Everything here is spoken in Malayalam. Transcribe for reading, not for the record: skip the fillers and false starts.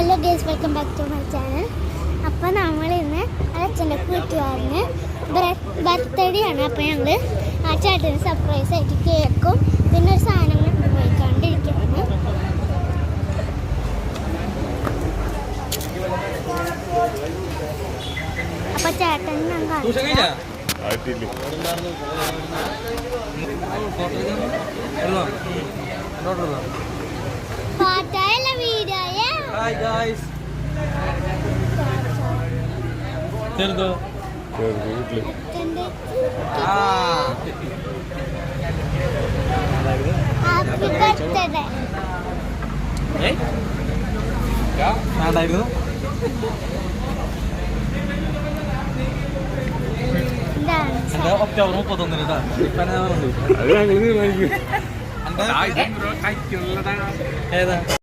Hello guys, welcome back to my channel. അപ്പോൾ നമ്മൾ ഇന്ന് അച്ഛൻ്റെ കൂട്ടുകാരന് ബർത്ത്ഡേ ആണ്. അപ്പോൾ ഞങ്ങൾ ആ ചേട്ടന് സർപ്രൈസ് ആയിട്ട് കേക്കും പിന്നെ ഒരു സാധനങ്ങൾ പോയിക്കൊണ്ടിരിക്കുകയാണ്. അപ്പോൾ ചേട്ടൻ ഞാൻ കാണിക്കാം. ഫോട്ടോയല്ല വീഡിയോയാ. Hi guys. ചെറുതോ വീട്ടില് ഹാപ്പി ബർത്ത്ഡേ. വേണ്ടായിരുന്നു. എന്റെ ഒക്ടോബർ 31 കേട്ടാ. ഇപ്പൊ ഏതാ